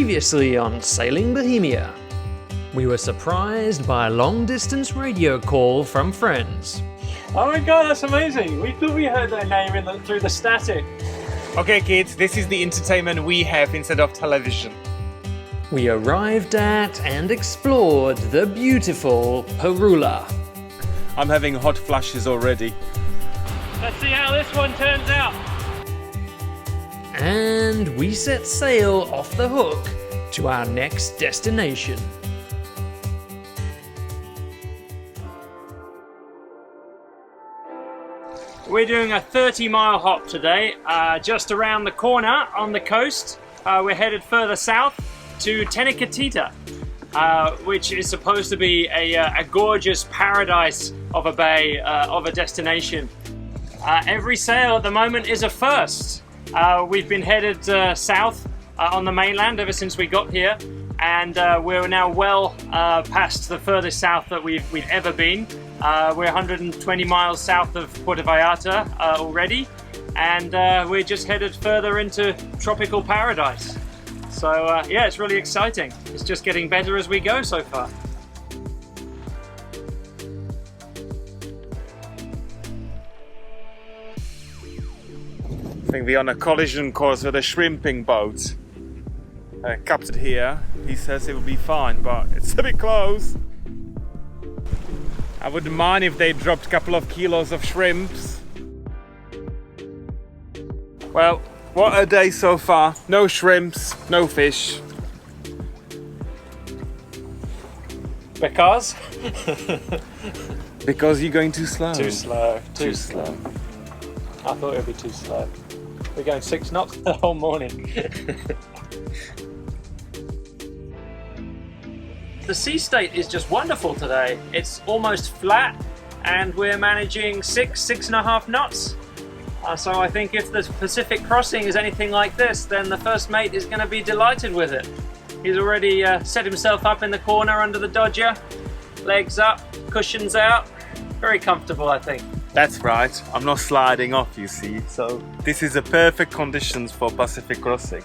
Previously on Sailing Bohemia, we were surprised by a long-distance radio call from friends. Oh my god, that's amazing! We thought we heard their name through the static. Okay kids, this is the entertainment we have instead of television. We arrived at and explored the beautiful Perula. I'm having hot flashes already. Let's see how this one turns out. And we set sail off the hook to our next destination. We're doing a 30-mile hop today, just around the corner on the coast. We're headed further south to Tenukatita, which is supposed to be a gorgeous paradise of a bay, of a destination. Every sail at the moment is a first. We've been headed south on the mainland ever since we got here, and we're now well past the furthest south that we've ever been. We're 120 miles south of Puerto Vallarta already, and we're just headed further into tropical paradise. So yeah, it's really exciting. It's just getting better as we go so far. I think we're on a collision course with a shrimping boat. Captain here, he says it will be fine, but it's a bit close. I wouldn't mind if they dropped a couple of kilos of shrimps. Well, what a day so far. No shrimps, no fish. Because? Because you're going too slow. Too slow. Too slow. I thought it would be too slow. We're going 6 knots the whole morning. The sea state is just wonderful today. It's almost flat and we're managing 6.5 knots. So I think if the Pacific crossing is anything like this, then the first mate is going to be delighted with it. He's already set himself up in the corner under the dodger, legs up, cushions out. Very comfortable, I think. That's right, I'm not sliding off, you see, so this is a perfect conditions for Pacific crossing.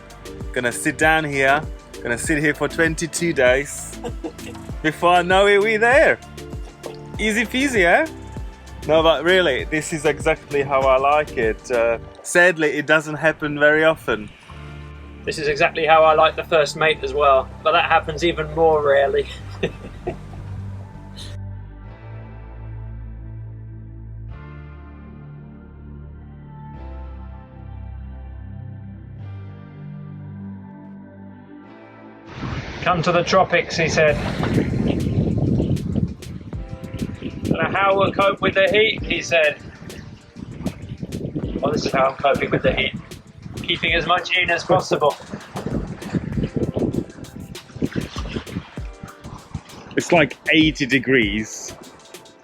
Gonna sit down here, gonna sit here for 22 days. Before I know it, we're there. Easy peasy, eh? No, but really, this is exactly how I like it. Sadly, it doesn't happen very often. This is exactly how I like the first mate as well, but that happens even more rarely. Come to the tropics, he said. Don't know how we'll cope with the heat, he said. Well, this is how I'm coping with the heat. Keeping as much in as possible. It's like 80 degrees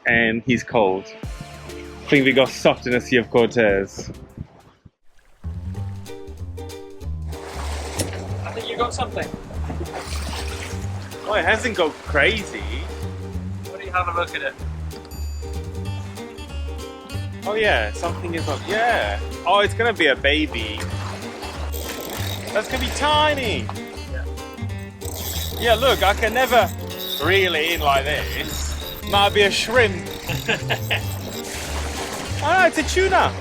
and he's cold. I think we got soft in the Sea of Cortez. I think you got something. Oh, it hasn't gone crazy. What do you have a look at it? Oh yeah, something is up. Yeah. Oh, it's gonna be a baby. That's gonna be tiny. Yeah. Yeah, look, I can never reel it in like this. Might be a shrimp. Ah, it's a tuna.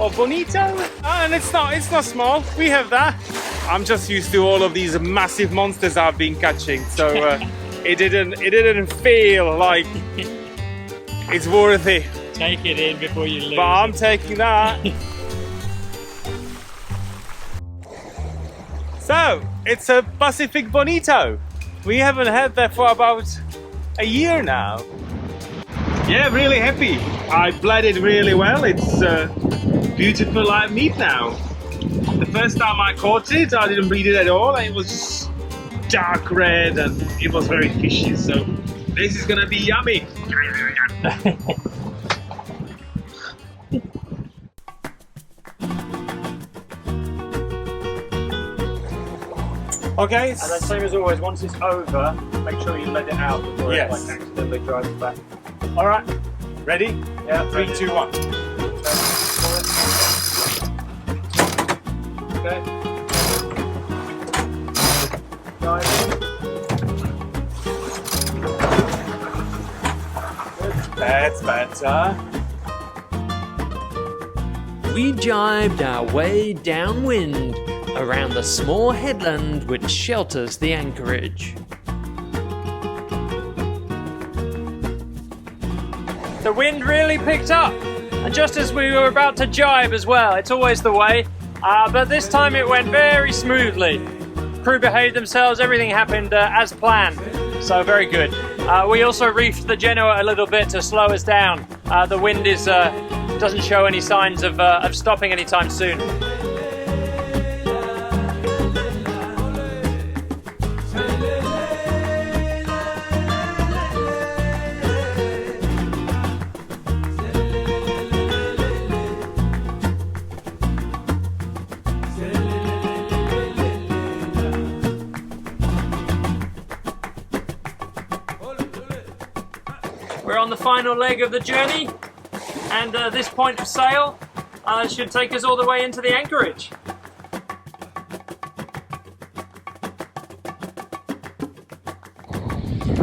Or bonito. Ah, and it's not small. We have that. I'm just used to all of these massive monsters I've been catching, so it didn't feel like it's worth it. Take it in before you lose. But I'm taking that. So, it's a Pacific Bonito. We haven't had that for about a year now. Yeah, really happy. I bled it really well. It's beautiful like meat now. The first time I caught it, I didn't bleed it at all. It was just dark red and it was very fishy. So this is gonna be yummy. Okay. And then same as always, once it's over, make sure you let it out before Yes. it like accidentally drives back. All right. Ready? Yeah. 3, 2, 1. Okay. That's better. We jibed our way downwind around the small headland which shelters the anchorage. The wind really picked up, and just as we were about to jibe as well. It's always the way, but this time it went very smoothly. Crew behaved themselves, everything happened as planned, so very good. We also reefed the Genoa a little bit to slow us down. The wind doesn't show any signs of stopping anytime soon. We're on the final leg of the journey, and this point of sail should take us all the way into the anchorage.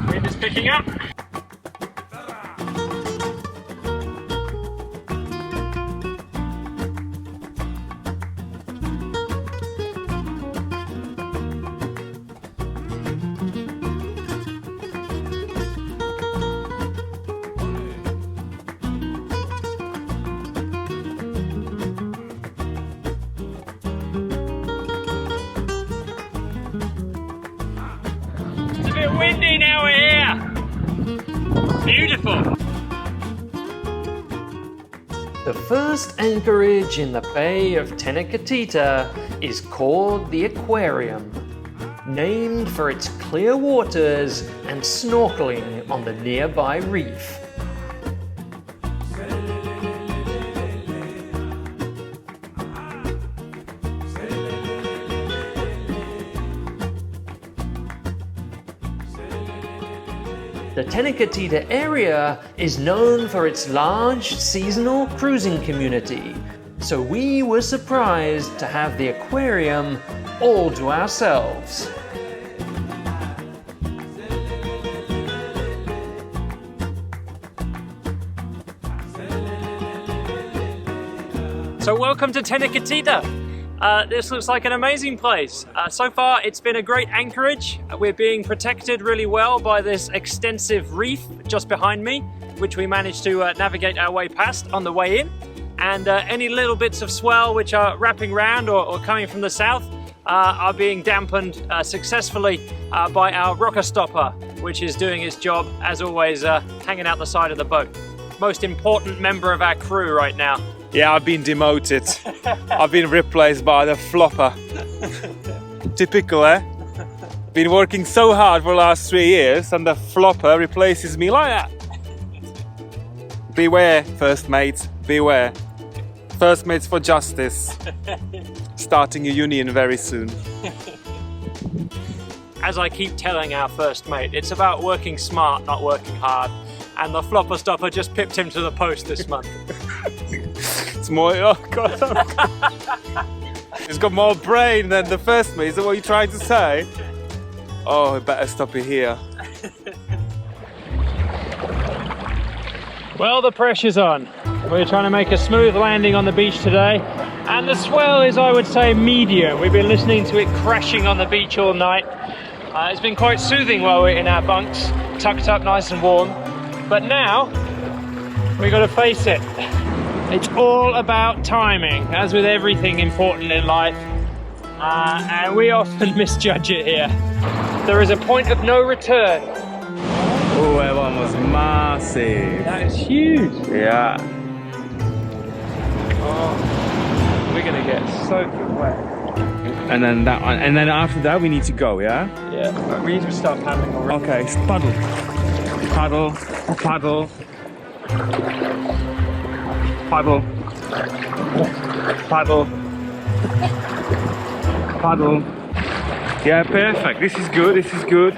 Wind is picking up. Windy now we're here. Beautiful. The first anchorage in the Bay of Tenukatita is called the Aquarium, named for its clear waters and snorkeling on the nearby reef. The Tenukatita area is known for its large seasonal cruising community, so we were surprised to have the aquarium all to ourselves. So welcome to Tenukatita. This looks like an amazing place. So far it's been a great anchorage. We're being protected really well by this extensive reef just behind me, which we managed to navigate our way past on the way in. And any little bits of swell which are wrapping round or coming from the south are being dampened successfully by our rocker stopper, which is doing its job as always, hanging out the side of the boat. Most important member of our crew right now. Yeah, I've been demoted. I've been replaced by the flopper. Typical, eh? Been working so hard for the last 3 years and the flopper replaces me like that. Beware, first mates, beware. First mates for justice. Starting a union very soon. As I keep telling our first mate, it's about working smart, not working hard. And the flopper stopper just pipped him to the post this month. It's more, oh God. It's got more brain than the first mate. Is that what you're trying to say? Oh, I better stop it here. Well, the pressure's on. We're trying to make a smooth landing on the beach today. And the swell is, I would say, medium. We've been listening to it crashing on the beach all night. It's been quite soothing while we're in our bunks, tucked up nice and warm. But now, we've got to face it. It's all about timing, as with everything important in life. And we often misjudge it here. There is a point of no return. Oh, that one was massive. That is huge. Yeah. Oh, we're going to get soaking wet. And then that one, and then after that we need to go, yeah? Yeah, but we need to start paddling already. Okay, paddle. Paddle, paddle. Paddle. Paddle. Paddle. Yeah, perfect. This is good, this is good.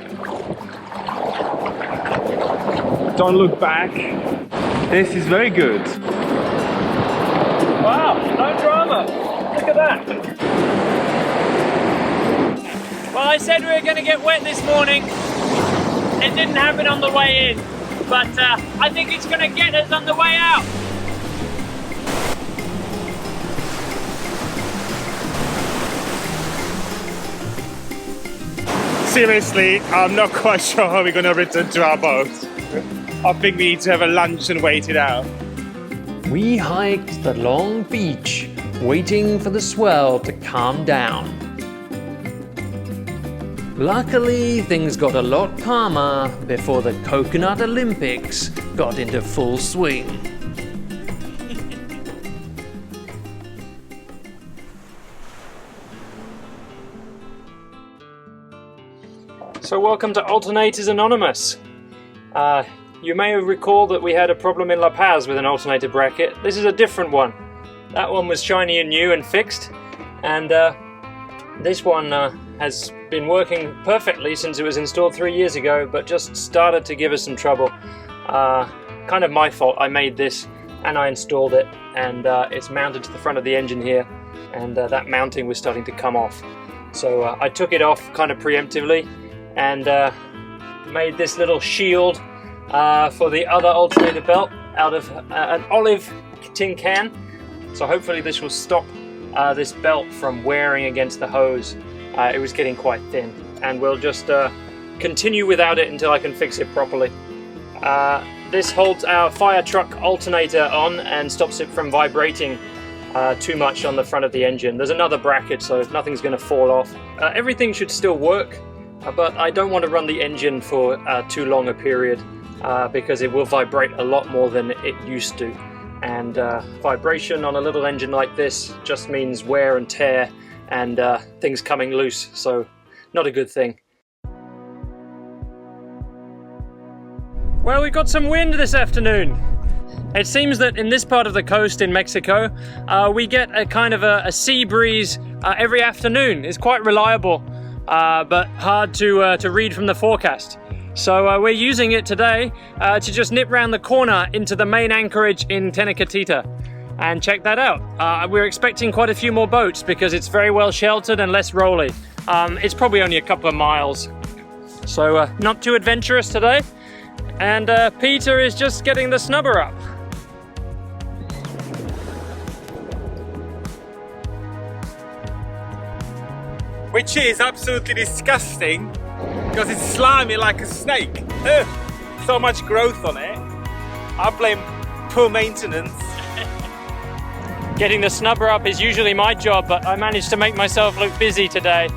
Don't look back. This is very good. Wow, no drama. Look at that. Well, I said we were going to get wet this morning. It didn't happen on the way in. but I think it's going to get us on the way out. Seriously, I'm not quite sure how we're going to return to our boat. I think we need to have a lunch and wait it out. We hiked the long beach, waiting for the swell to calm down. Luckily, things got a lot calmer before the Coconut Olympics got into full swing. So welcome to Alternators Anonymous. You may recall that we had a problem in La Paz with an alternator bracket. This is a different one. That one was shiny and new and fixed, and this one has been working perfectly since it was installed 3 years ago, but just started to give us some trouble. Kind of my fault. I made this and I installed it, and it's mounted to the front of the engine here, and that mounting was starting to come off. So I took it off kind of preemptively and made this little shield for the other alternator belt out of an olive tin can. So hopefully this will stop this belt from wearing against the hose. It was getting quite thin, and we'll just continue without it until I can fix it properly. This holds our fire truck alternator on and stops it from vibrating too much on the front of the engine. There's another bracket, so nothing's going to fall off. Everything should still work, but I don't want to run the engine for too long a period because it will vibrate a lot more than it used to. And vibration on a little engine like this just means wear and tear and things coming loose, so not a good thing. Well, we've got some wind this afternoon. It seems that in this part of the coast in Mexico, we get a kind of a sea breeze every afternoon. It's quite reliable, but hard to read from the forecast. So we're using it today to just nip round the corner into the main anchorage in Tenukatita and check that out. We're expecting quite a few more boats because it's very well sheltered and less rolly. It's probably only a couple of miles, so not too adventurous today. And Peter is just getting the snubber up. Which is absolutely disgusting because it's slimy like a snake. Ugh, so much growth on it. I blame poor maintenance. Getting the snubber up is usually my job, but I managed to make myself look busy today.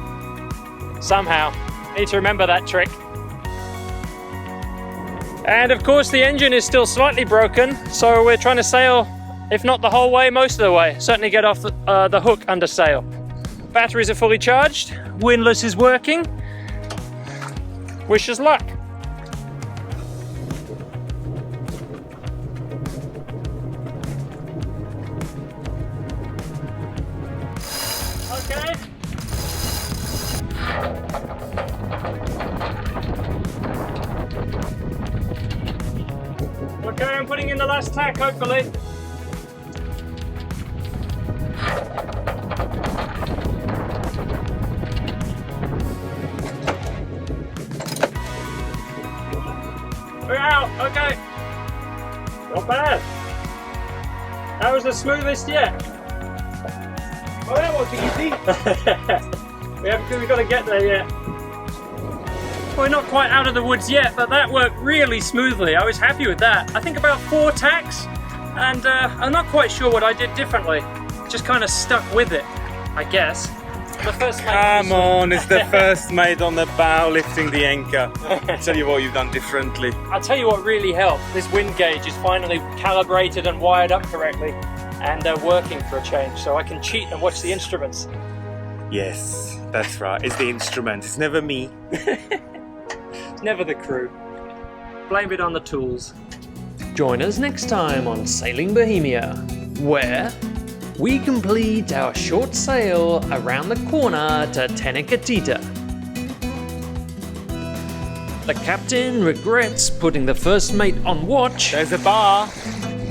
Somehow. Need to remember that trick. And of course the engine is still slightly broken, so we're trying to sail, if not the whole way, most of the way. Certainly get off the hook under sail. Batteries are fully charged, windlass is working. Wish us luck. Okay. Okay, I'm putting in the last tack, hopefully. We're out, okay. Not bad. That was the smoothest yet. Oh, that was easy. We've got to get there yet. We're not quite out of the woods yet, but that worked really smoothly. I was happy with that. I think about 4 tacks, and I'm not quite sure what I did differently. Just kind of stuck with it, I guess. The first mate. Come on, it's the first mate on the bow lifting the anchor. I'll tell you what you've done differently. I'll tell you what really helped. This wind gauge is finally calibrated and wired up correctly, and working for a change, so I can cheat and watch the instruments. Yes, that's right. It's the instrument. It's never me. Never the crew. Blame it on the tools. Join us next time on Sailing Bohemia, where we complete our short sail around the corner to Tenukatita. The captain regrets putting the first mate on watch. There's a bar.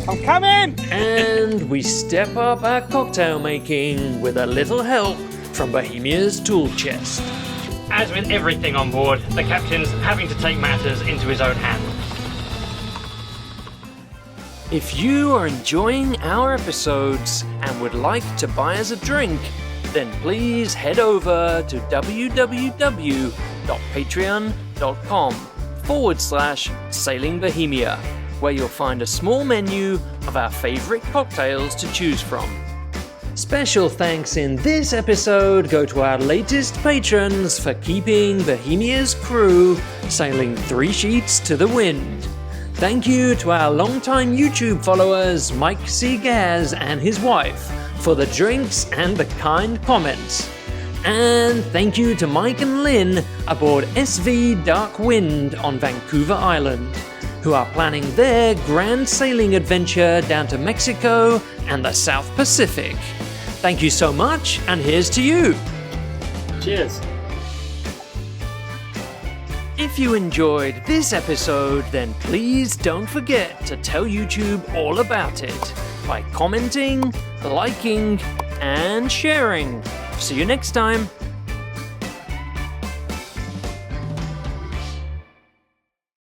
I'm coming! And we step up our cocktail making with a little help from Bohemia's tool chest. As with everything on board, the captain's having to take matters into his own hands. If you are enjoying our episodes and would like to buy us a drink, then please head over to www.patreon.com/Sailing Bohemia, where you'll find a small menu of our favorite cocktails to choose from. Special thanks in this episode go to our latest patrons for keeping Bohemia's crew sailing 3 sheets to the wind. Thank you to our longtime YouTube followers Mike C. Gaz and his wife for the drinks and the kind comments. And thank you to Mike and Lynn aboard SV Dark Wind on Vancouver Island, who are planning their grand sailing adventure down to Mexico and the South Pacific. Thank you so much, and here's to you. Cheers. If you enjoyed this episode, then please don't forget to tell YouTube all about it by commenting, liking, and sharing. See you next time.